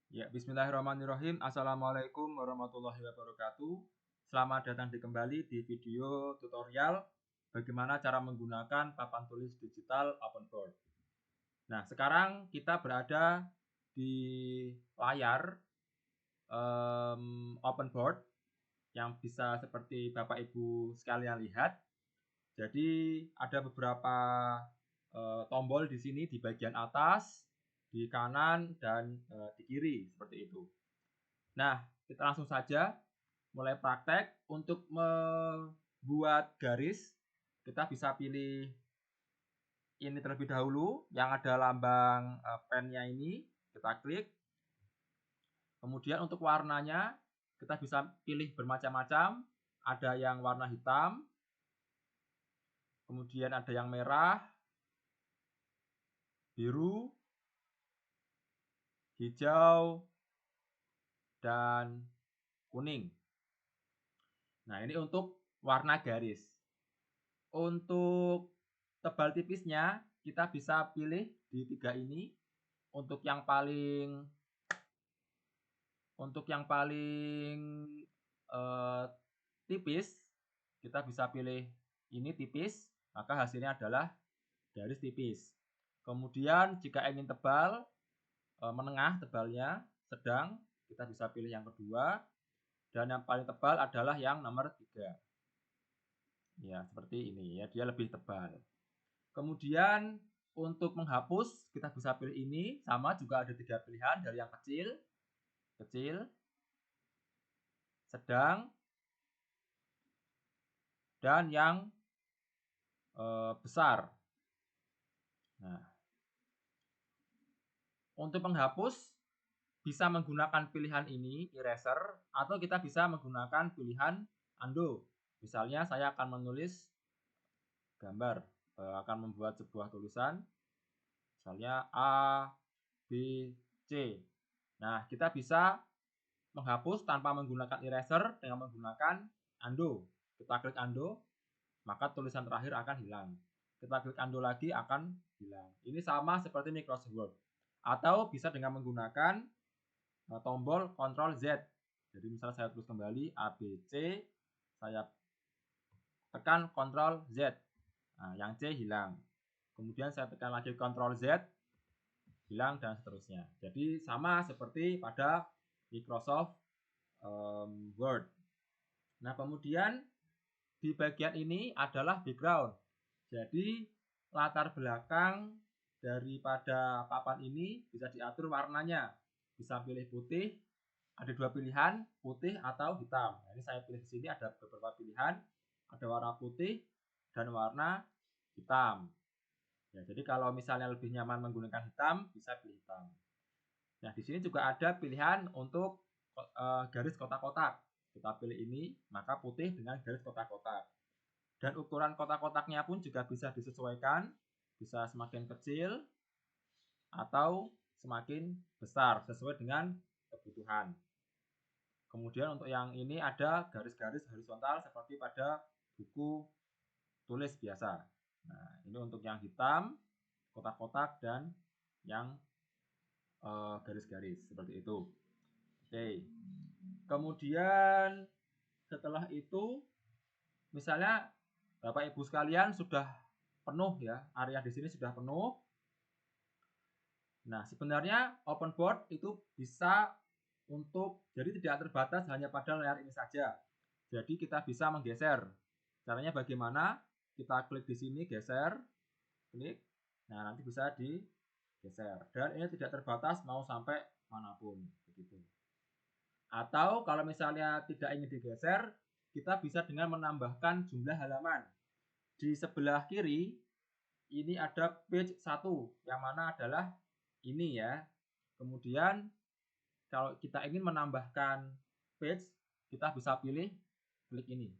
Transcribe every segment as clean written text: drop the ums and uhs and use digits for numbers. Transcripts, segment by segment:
Ya, bismillahirrahmanirrahim. Assalamualaikum warahmatullahi wabarakatuh. Selamat datang kembali di video tutorial bagaimana cara menggunakan papan tulis digital OpenBoard. Nah, sekarang kita berada di layar OpenBoard yang bisa seperti Bapak Ibu sekalian lihat. Jadi ada beberapa tombol di sini di bagian atas, di kanan, dan di kiri seperti itu. Nah, kita langsung saja mulai praktek. Untuk membuat garis, kita bisa pilih ini terlebih dahulu, yang ada lambang pennya ini, kita klik. Kemudian untuk warnanya, kita bisa pilih bermacam-macam. Ada yang warna hitam, kemudian ada yang merah, biru, hijau, dan kuning. Nah, ini untuk warna garis. Untuk tebal tipisnya, kita bisa pilih di tiga ini. Untuk yang paling tipis, kita bisa pilih ini tipis, maka hasilnya adalah garis tipis. Kemudian jika ingin tebal, menengah tebalnya, sedang, kita bisa pilih yang kedua. Dan yang paling tebal adalah yang nomor 3. Ya, seperti ini ya, dia lebih tebal. Kemudian untuk menghapus, kita bisa pilih ini, sama juga ada 3 pilihan, dari yang kecil, sedang, dan yang besar. Nah, untuk menghapus bisa menggunakan pilihan ini, eraser, atau kita bisa menggunakan pilihan undo. Misalnya saya akan menulis gambar, akan membuat sebuah tulisan, misalnya A, B, C. Nah, kita bisa menghapus tanpa menggunakan eraser dengan menggunakan undo. Kita klik undo, maka tulisan terakhir akan hilang. Kita klik undo lagi, akan hilang. Ini sama seperti Microsoft Word. Atau bisa dengan menggunakan tombol Ctrl Z. Jadi misalnya saya tulis kembali ABC, saya tekan Ctrl Z. Nah, yang C hilang. Kemudian saya tekan lagi Ctrl Z, hilang, dan seterusnya. Jadi sama seperti pada Microsoft Word. Nah, kemudian di bagian ini adalah background. Jadi latar belakang daripada papan ini bisa diatur warnanya. Bisa pilih putih, ada 2 pilihan, putih atau hitam. Nah, ini saya pilih di sini ada beberapa pilihan, ada warna putih dan warna hitam. Ya, jadi kalau misalnya lebih nyaman menggunakan hitam, bisa pilih hitam. Nah, di sini juga ada pilihan untuk garis kotak-kotak. Kita pilih ini, maka putih dengan garis kotak-kotak. Dan ukuran kotak-kotaknya pun juga bisa disesuaikan, bisa semakin kecil atau semakin besar sesuai dengan kebutuhan. Kemudian untuk yang ini ada garis-garis horizontal seperti pada buku tulis biasa. Nah, ini untuk yang hitam, kotak-kotak, dan yang garis-garis seperti itu. Oke. Kemudian setelah itu, misalnya Bapak Ibu sekalian sudah penuh ya, area di sini sudah penuh. Nah, sebenarnya OpenBoard itu bisa jadi tidak terbatas hanya pada layar ini saja. Jadi kita bisa menggeser. Caranya bagaimana? Kita klik di sini, geser, klik. Nah, nanti bisa digeser. Dan ini tidak terbatas mau sampai manapun, begitu. Atau kalau misalnya tidak ingin digeser, kita bisa dengan menambahkan jumlah halaman. Di sebelah kiri ini ada page 1 yang mana adalah ini ya. Kemudian kalau kita ingin menambahkan page, kita bisa pilih klik ini.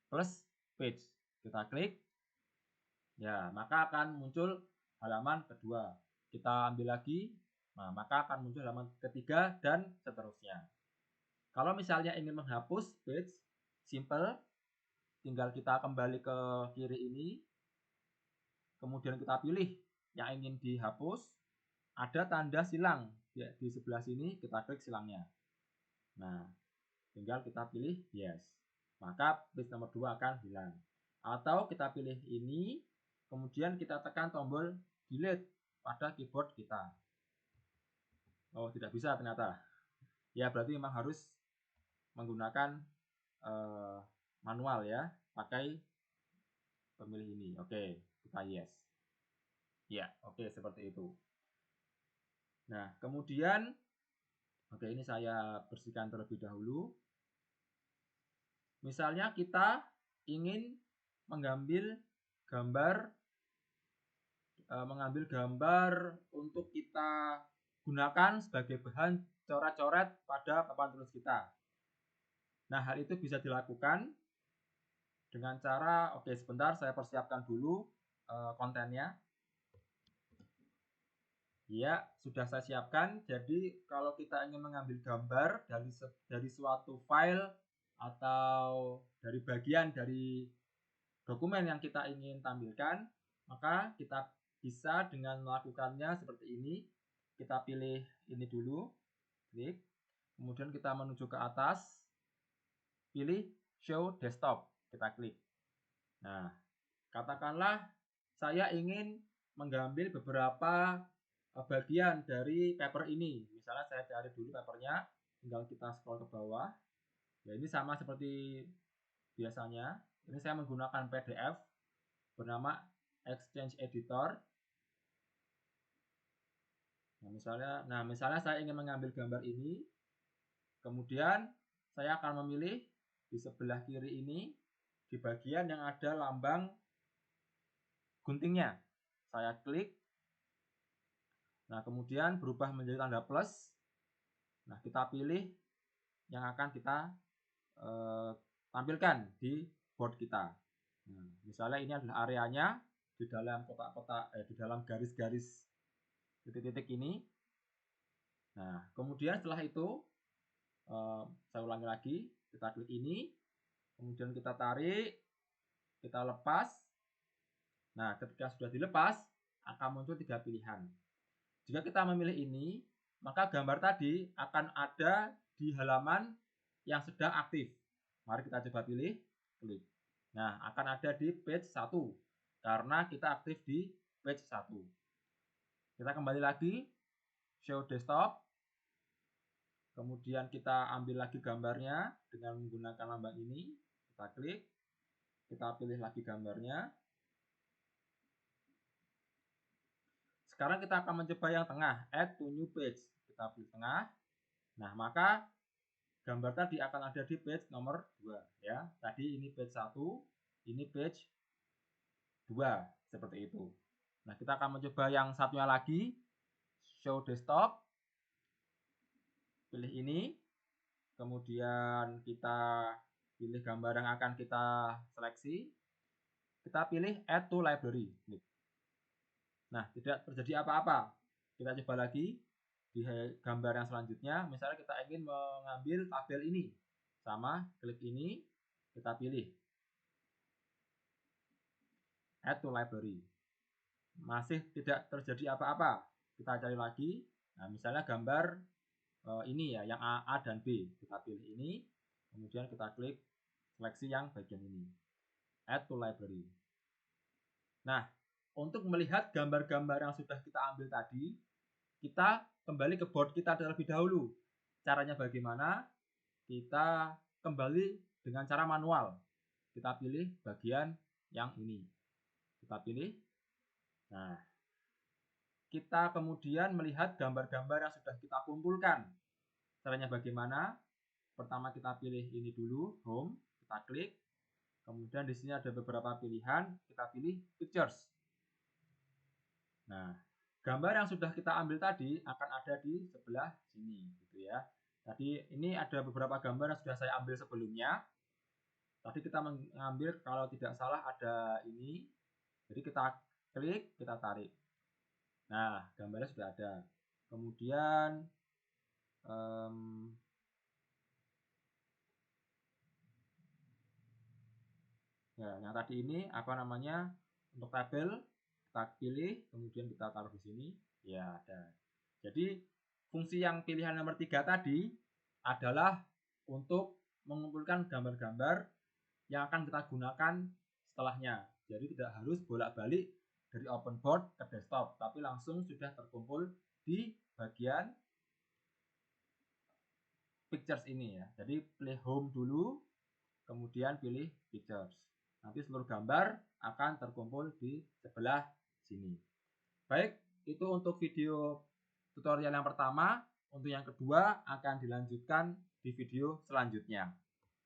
Plus page. Kita klik. Ya, maka akan muncul halaman kedua. Kita ambil lagi. Nah, maka akan muncul halaman ketiga dan seterusnya. Kalau misalnya ingin menghapus page, simple, tinggal kita kembali ke kiri ini, kemudian kita pilih yang ingin dihapus, ada tanda silang di sebelah sini kita klik silangnya. Nah, tinggal kita pilih yes. Maka page nomor 2 akan hilang. Atau kita pilih ini, kemudian kita tekan tombol delete pada keyboard kita. Oh, tidak bisa ternyata. Ya, berarti memang harus menggunakan manual ya, pakai pemilih ini. Oke, kita yes. Ya, oke, seperti itu. Nah, kemudian oke, ini saya bersihkan terlebih dahulu. Misalnya kita ingin mengambil gambar untuk kita gunakan sebagai bahan coret-coret pada papan tulis kita. Nah, hal itu bisa dilakukan dengan cara, oke, sebentar saya persiapkan dulu kontennya. Ya, sudah saya siapkan. Jadi, kalau kita ingin mengambil gambar dari suatu file atau dari bagian dari dokumen yang kita ingin tampilkan, maka kita bisa dengan melakukannya seperti ini. Kita pilih ini dulu, klik. Kemudian kita menuju ke atas, pilih Show Desktop, kita klik. Nah, katakanlah saya ingin mengambil beberapa bagian dari paper ini. Misalnya saya cari dulu papernya, tinggal kita scroll ke bawah. Ya, ini sama seperti biasanya. Ini saya menggunakan PDF bernama Exchange Editor. Nah, misalnya saya ingin mengambil gambar ini, kemudian saya akan memilih di sebelah kiri ini, di bagian yang ada lambang guntingnya. Saya klik. Nah, kemudian berubah menjadi tanda plus. Nah, kita pilih yang akan kita tampilkan di board kita. Nah, misalnya ini adalah areanya di dalam kotak-kotak, di dalam garis-garis titik-titik ini. Nah, kemudian setelah itu saya ulangi lagi, kita klik ini, kemudian kita tarik, kita lepas. Nah, ketika sudah dilepas, akan muncul 3 pilihan. Jika kita memilih ini, maka gambar tadi akan ada di halaman yang sedang aktif. Mari kita coba pilih, klik. Nah, akan ada di page 1, karena kita aktif di page 1. Kita kembali lagi, Show Desktop. Kemudian kita ambil lagi gambarnya dengan menggunakan lambang ini. Kita klik, kita pilih lagi gambarnya. Sekarang kita akan mencoba yang tengah, Add to New Page. Kita pilih tengah. Nah, maka gambar tadi akan ada di page nomor 2. Ya. Tadi ini page 1, ini page 2. Seperti itu. Nah, kita akan mencoba yang satunya lagi, Show Desktop. Pilih ini. Kemudian kita pilih gambar yang akan kita seleksi. Kita pilih Add to Library. Nah, tidak terjadi apa-apa. Kita coba lagi di gambar yang selanjutnya. Misalnya kita ingin mengambil tabel ini. Sama, klik ini, kita pilih Add to Library. Masih tidak terjadi apa-apa. Kita cari lagi. Nah, misalnya gambar ini ya, yang A dan B. Kita pilih ini, kemudian kita klik seleksi yang bagian ini. Add to Library. Nah, untuk melihat gambar-gambar yang sudah kita ambil tadi, kita kembali ke board kita terlebih dahulu. Caranya bagaimana? Kita kembali dengan cara manual. Kita pilih bagian yang ini. Kita pilih. Nah, kita kemudian melihat gambar-gambar yang sudah kita kumpulkan. Caranya bagaimana? Pertama kita pilih ini dulu, home, kita klik. Kemudian di sini ada beberapa pilihan, kita pilih pictures. Nah, gambar yang sudah kita ambil tadi akan ada di sebelah sini, gitu ya. Tadi ini ada beberapa gambar yang sudah saya ambil sebelumnya. Tadi kita mengambil, kalau tidak salah ada ini. Jadi kita klik, kita tarik. Nah, gambarnya sudah ada. Kemudian ya, yang tadi ini apa namanya, untuk tabel kita pilih, kemudian kita taruh di sini. Ya, ada. Jadi fungsi yang pilihan nomor 3 tadi adalah untuk mengumpulkan gambar-gambar yang akan kita gunakan setelahnya. Jadi tidak harus bolak-balik dari open board ke desktop, tapi langsung sudah terkumpul di bagian pictures ini ya. Jadi pilih home dulu, kemudian pilih pictures. Nanti seluruh gambar akan terkumpul di sebelah sini. Baik, itu untuk video tutorial yang pertama. Untuk yang kedua akan dilanjutkan di video selanjutnya.